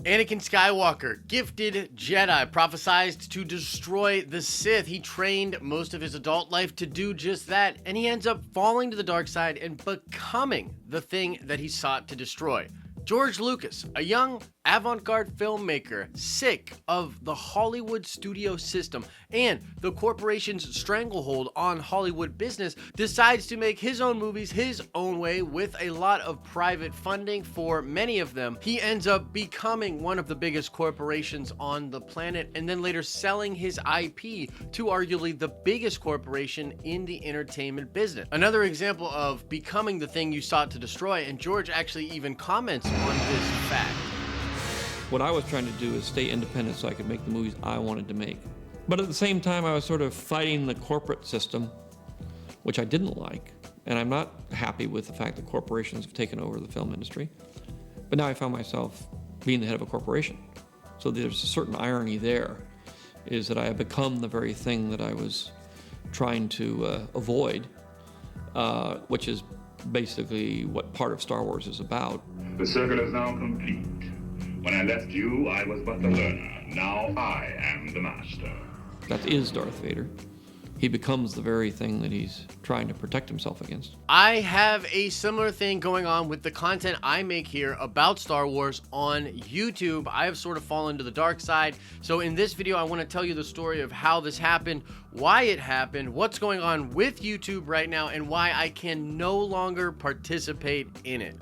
Anakin Skywalker, gifted Jedi, prophesized to destroy the Sith. He trained most of his adult life to do just that, and he ends up falling to the dark side and becoming the thing that he sought to destroy. George Lucas, a young avant-garde filmmaker, sick of the Hollywood studio system and the corporation's stranglehold on Hollywood business, decides to make his own movies his own way with a lot of private funding for many of them. He ends up becoming one of the biggest corporations on the planet and then later selling his IP to arguably the biggest corporation in the entertainment business. Another example of becoming the thing you sought to destroy, and George actually even comments on this fact. What I was trying to do is stay independent so I could make the movies I wanted to make. But at the same time, I was sort of fighting the corporate system, which I didn't like. And I'm not happy with the fact that corporations have taken over the film industry. But now I found myself being the head of a corporation. So there's a certain irony there, is that I have become the very thing that I was trying to avoid, which is basically what part of Star Wars is about. The circle is now complete. When I left you, I was but the learner. Now I am the master. That is Darth Vader. He becomes the very thing that he's trying to protect himself against. I have a similar thing going on with the content I make here about Star Wars on YouTube. I have sort of fallen to the dark side. So in this video, I want to tell you the story of how this happened, why it happened, what's going on with YouTube right now, and why I can no longer participate in it.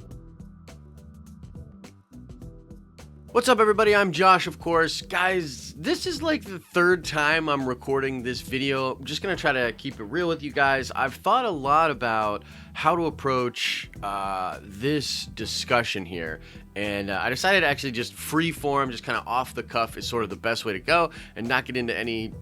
What's up, everybody? I'm Josh, of course. Guys, this is like the third time I'm recording this video. I'm just gonna try to keep it real with you guys. I've thought a lot about how to approach this discussion here, and I decided to actually just free form, just kind of off the cuff is sort of the best way to go, and not get into any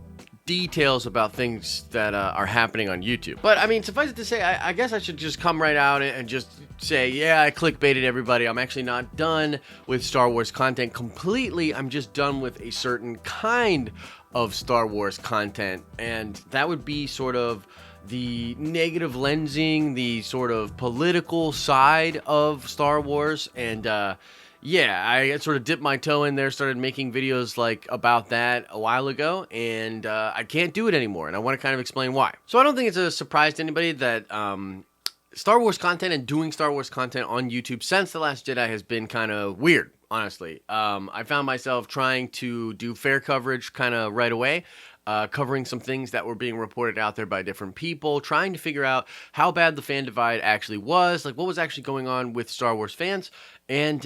details about things that are happening on YouTube. But I mean, suffice it to say, I guess I should just come right out and just say, yeah, I clickbaited everybody. I'm actually not done with Star Wars content completely. I'm just done with a certain kind of Star Wars content, and that would be sort of the negative lensing, the sort of political side of Star Wars. And yeah, I sort of dipped my toe in there, started making videos like about that a while ago, and I can't do it anymore, and I want to kind of explain why. So I don't think it's a surprise to anybody that Star Wars content and doing Star Wars content on YouTube since The Last Jedi has been kind of weird, honestly. I found myself trying to do fair coverage kind of right away, covering some things that were being reported out there by different people, trying to figure out how bad the fan divide actually was, like what was actually going on with Star Wars fans. And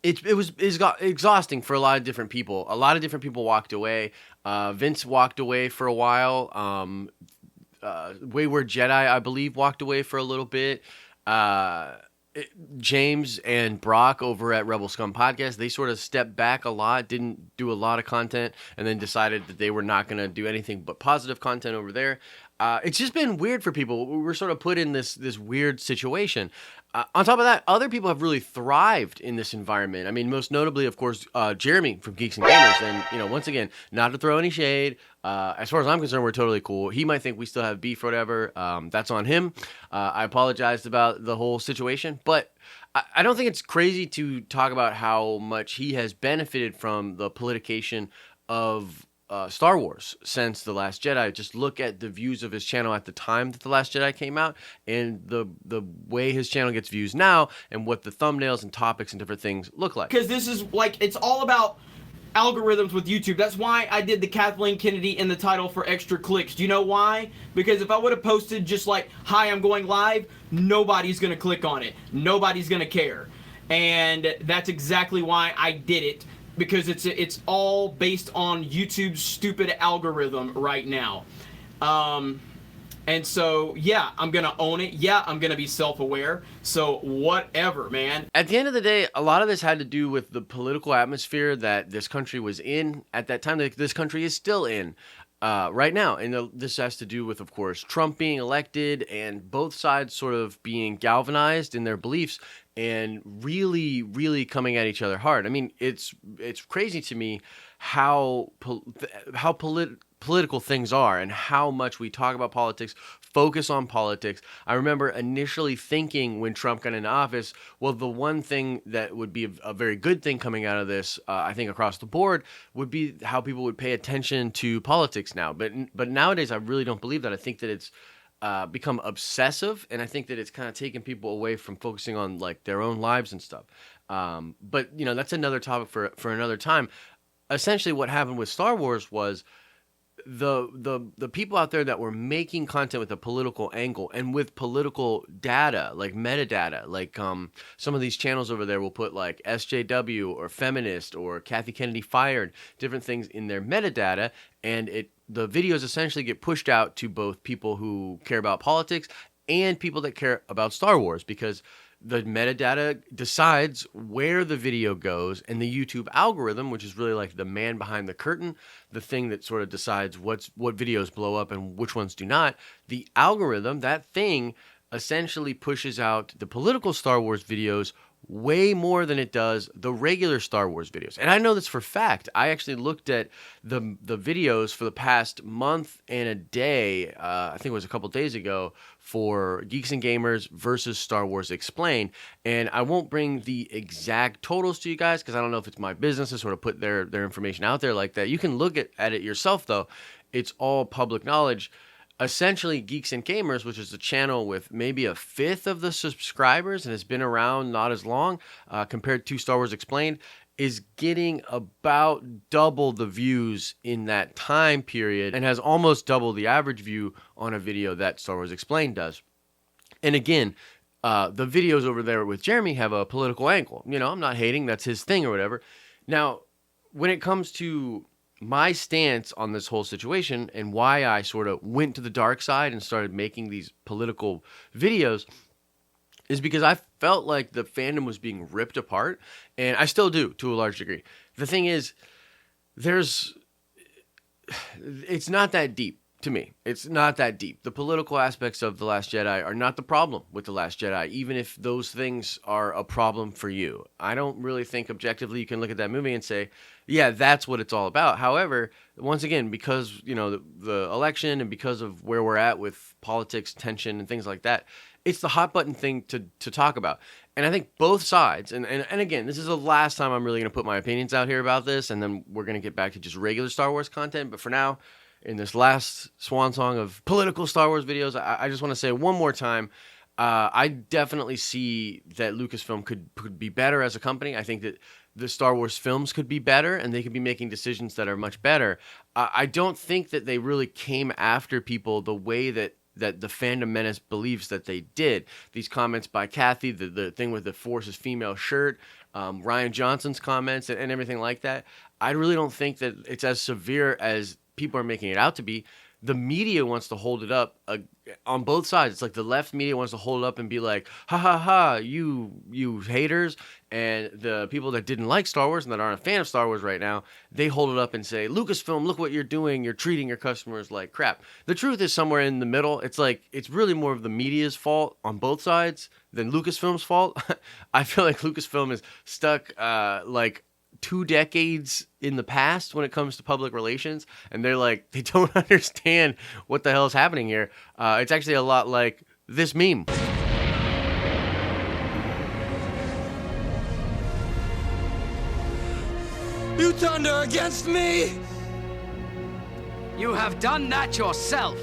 it was exhausting for a lot of different people. A lot of different people walked away. Vince walked away for a while. Wayward Jedi, I believe, walked away for a little bit. James and Brock over at Rebel Scum Podcast, they sort of stepped back a lot, didn't do a lot of content, and then decided that they were not going to do anything but positive content over there. It's just been weird for people. We're sort of put in this weird situation. On top of that, other people have really thrived in this environment. I mean, most notably, of course, Jeremy from Geeks and Gamers. And, you know, once again, not to throw any shade. As far as I'm concerned, we're totally cool. He might think we still have beef or whatever. That's on him. I apologized about the whole situation. But I don't think it's crazy to talk about how much he has benefited from the politication of Star Wars since The Last Jedi. Just look at the views of his channel at the time that The Last Jedi came out, and the way his channel gets views now, and what the thumbnails and topics and different things look like. Because this is like, it's all about algorithms with YouTube. That's why I did the Kathleen Kennedy in the title for extra clicks. Do you know why? Because if I would have posted just like, hi, I'm going live, nobody's going to click on it. Nobody's going to care. And that's exactly why I did it. Because it's all based on YouTube's stupid algorithm right now. And so, yeah, I'm going to own it. Yeah, I'm going to be self-aware. So whatever, man. At the end of the day, a lot of this had to do with the political atmosphere that this country was in at that time, that this country is still in right now. And this has to do with, of course, Trump being elected and both sides sort of being galvanized in their beliefs and really, really coming at each other hard. I mean, it's crazy to me how political things are and how much we talk about politics focus on politics. I remember initially thinking when Trump got into office, well, the one thing that would be a very good thing coming out of this, I think across the board, would be how people would pay attention to politics now. But nowadays, I really don't believe that. I think that it's become obsessive, and I think that it's kind of taken people away from focusing on like their own lives and stuff. But you know, that's another topic for another time. Essentially, what happened with Star Wars was the people out there that were making content with a political angle and with political data, like metadata, like some of these channels over there will put like SJW or feminist or Kathy Kennedy fired, different things in their metadata, and the videos essentially get pushed out to both people who care about politics and people that care about Star Wars, because the metadata decides where the video goes, and the YouTube algorithm, which is really like the man behind the curtain, the thing that sort of decides what videos blow up and which ones do not. The algorithm, that thing, essentially pushes out the political Star Wars videos way more than it does the regular Star Wars videos. And I know this for fact. I actually looked at the videos for the past month and a day, I think it was a couple days ago, for Geeks and Gamers versus Star Wars Explained. And I won't bring the exact totals to you guys because I don't know if it's my business to sort of put their information out there like that. You can look at it yourself, though. It's all public knowledge. Essentially, Geeks and Gamers, which is a channel with maybe a fifth of the subscribers and has been around not as long compared to Star Wars Explained, is getting about double the views in that time period and has almost double the average view on a video that Star Wars Explained does. And again, the videos over there with Jeremy have a political angle. You know, I'm not hating, that's his thing or whatever. Now, when it comes to my stance on this whole situation and why I sort of went to the dark side and started making these political videos is because I felt like the fandom was being ripped apart, and I still do to a large degree. The thing is, it's not that deep to me. It's not that deep. The political aspects of The Last Jedi are not the problem with The Last Jedi, even if those things are a problem for you. I don't really think objectively you can look at that movie and say, yeah, that's what it's all about. However, once again, because, you know, the election and because of where we're at with politics, tension, and things like that, it's the hot button thing to talk about. And I think both sides, and again, this is the last time I'm really going to put my opinions out here about this, and then we're going to get back to just regular Star Wars content. But for now, in this last swan song of political Star Wars videos, I just want to say one more time, I definitely see that Lucasfilm could be better as a company. I think that the Star Wars films could be better, and they could be making decisions that are much better. I don't think that they really came after people the way that the Phantom Menace believes that they did. These comments by Kathy, the thing with the Force is female shirt, Ryan Johnson's comments, and everything like that, I really don't think that it's as severe as people are making it out to be. The media wants to hold it up on both sides. It's like the left media wants to hold it up and be like, ha ha ha, you haters. And the people that didn't like Star Wars and that aren't a fan of Star Wars right now, they hold it up and say, Lucasfilm, look what you're doing. You're treating your customers like crap. The truth is somewhere in the middle. It's like, it's really more of the media's fault on both sides than Lucasfilm's fault. I feel like Lucasfilm is stuck like 2 decades in the past when it comes to public relations, and they're like, they don't understand what the hell is happening here. It's actually a lot like this meme. You thunder against me? You have done that yourself.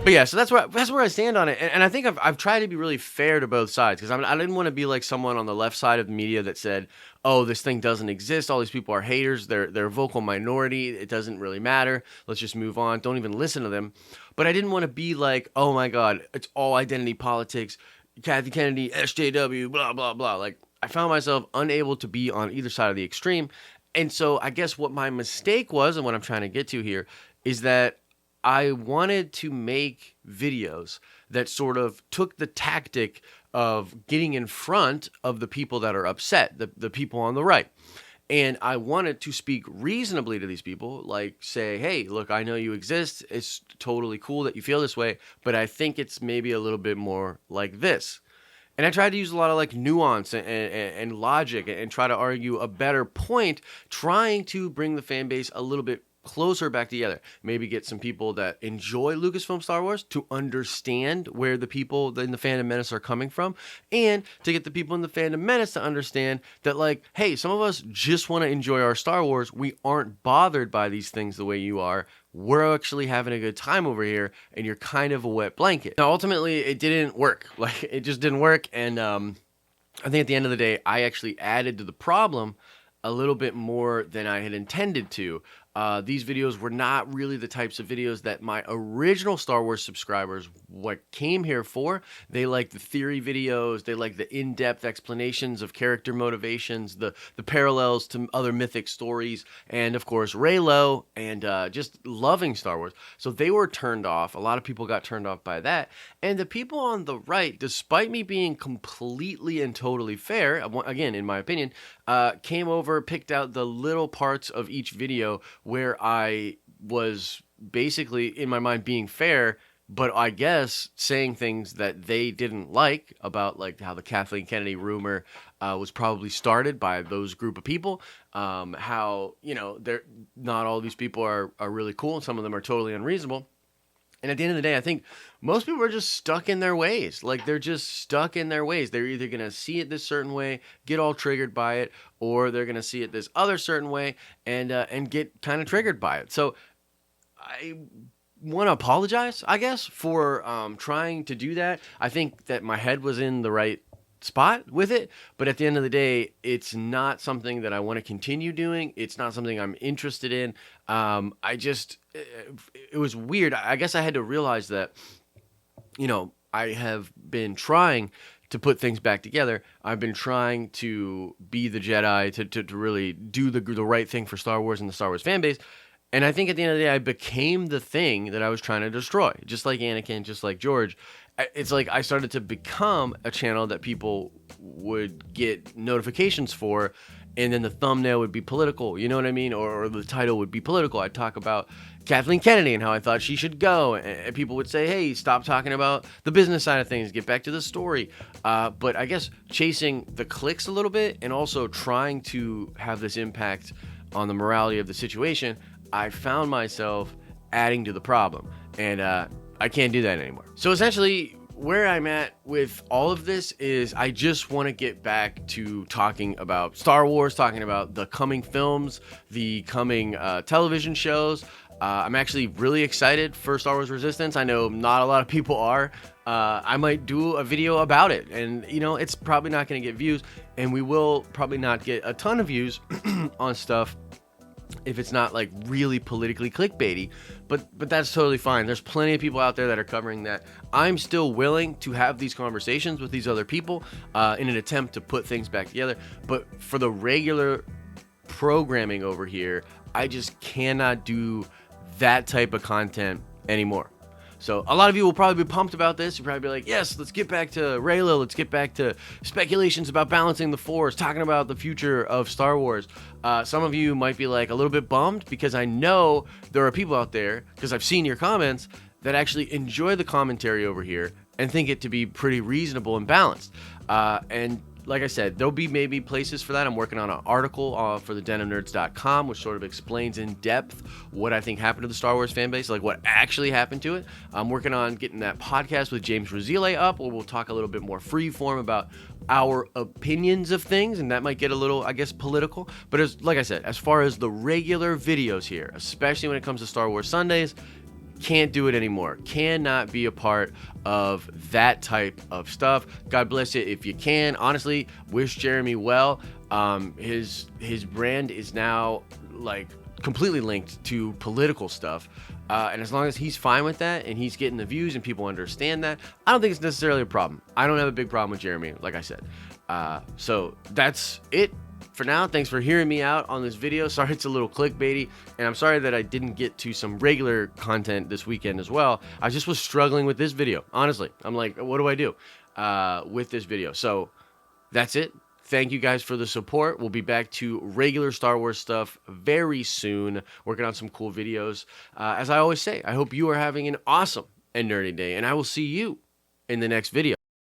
But yeah, so that's where I stand on it, and I think I've tried to be really fair to both sides, because I didn't want to be like someone on the left side of the media that said, "Oh, this thing doesn't exist. All these people are haters. They're a vocal minority. It doesn't really matter. Let's just move on. Don't even listen to them." But I didn't want to be like, "Oh my God, it's all identity politics. Kathy Kennedy, SJW, blah blah blah." Like, I found myself unable to be on either side of the extreme, and so I guess what my mistake was, and what I'm trying to get to here, is that I wanted to make videos that sort of took the tactic of getting in front of the people that are upset, the people on the right. And I wanted to speak reasonably to these people, like say, hey, look, I know you exist. It's totally cool that you feel this way, but I think it's maybe a little bit more like this. And I tried to use a lot of like nuance and logic and try to argue a better point, trying to bring the fan base a little bit closer back together. Maybe get some people that enjoy Lucasfilm Star Wars to understand where the people in the Phantom Menace are coming from, and to get the people in the Phantom Menace to understand that, like, hey, some of us just want to enjoy our Star Wars. We aren't bothered by these things the way you are. We're actually having a good time over here, and you're kind of a wet blanket. Now, ultimately, it didn't work. Like, it just didn't work, and I think at the end of the day, I actually added to the problem a little bit more than I had intended to. These videos were not really the types of videos that my original Star Wars subscribers came here for. They like the theory videos, they like the in-depth explanations of character motivations, the parallels to other mythic stories, and of course Reylo, and just loving Star Wars. So they were turned off. A lot of people got turned off by that. And the people on the right, despite me being completely and totally fair, again, in my opinion, came over, picked out the little parts of each video where I was basically, in my mind, being fair, but I guess saying things that they didn't like about, like, how the Kathleen Kennedy rumor was probably started by those group of people. How, you know, they're not all these people are really cool, and some of them are totally unreasonable. And at the end of the day, I think most people are just stuck in their ways. Like, they're just stuck in their ways. They're either going to see it this certain way, get all triggered by it, or they're going to see it this other certain way and get kind of triggered by it. So I want to apologize, I guess, for trying to do that. I think that my head was in the right spot with it, but at the end of the day, it's not something that I want to continue doing. It's not something I'm interested in. It was weird. I guess I had to realize that, you know, I have been trying to put things back together. I've been trying to be the Jedi, to really do the right thing for Star Wars and the Star Wars fan base. And I think at the end of the day, I became the thing that I was trying to destroy, just like Anakin, just like George. It's like I started to become a channel that people would get notifications for, and then the thumbnail would be political, you know what I mean? Or the title would be political. I'd talk about Kathleen Kennedy and how I thought she should go, and people would say, hey, stop talking about the business side of things, get back to the story. But I guess chasing the clicks a little bit and also trying to have this impact on the morality of the situation, I found myself adding to the problem, and I can't do that anymore. So essentially, where I'm at with all of this is I just want to get back to talking about Star Wars, talking about the coming films, the coming television shows. I'm actually really excited for Star Wars Resistance. I know not a lot of people are. I might do a video about it, and you know, it's probably not going to get views, and we will probably not get a ton of views on stuff if it's not like really politically clickbaity, but that's totally fine. There's plenty of people out there that are covering that. I'm still willing to have these conversations with these other people in an attempt to put things back together. But for the regular programming over here, I just cannot do that type of content anymore. So a lot of you will probably be pumped about this. You'll probably be like, yes, let's get back to Reylo. Let's get back to speculations about balancing the Force, talking about the future of Star Wars. Some of you might be like a little bit bummed because I know there are people out there, because I've seen your comments, that actually enjoy the commentary over here and think it to be pretty reasonable and balanced. And like I said, there'll be maybe places for that. I'm working on an article for the denofnerds.com, which sort of explains in depth what I think happened to the Star Wars fan base, like what actually happened to it. I'm working on getting that podcast with James Rosile up, where we'll talk a little bit more free form about our opinions of things, and that might get a little, I guess, political. But like I said, as far as the regular videos here, especially when it comes to Star Wars Sundays, can't do it anymore. Cannot be a part of that type of stuff. God bless it if you can. Honestly, wish Jeremy well. His brand is now like completely linked to political stuff. And as long as he's fine with that and he's getting the views and people understand that, I don't think it's necessarily a problem. I don't have a big problem with Jeremy, like I said. So that's it for now. Thanks for hearing me out on this video. Sorry it's a little clickbaity, and I'm sorry that I didn't get to some regular content this weekend as well. I just was struggling with this video. Honestly, I'm like, what do I do with this video? So that's it. Thank you guys for the support. We'll be back to regular Star Wars stuff very soon, working on some cool videos. As I always say, I hope you are having an awesome and nerdy day, and I will see you in the next video.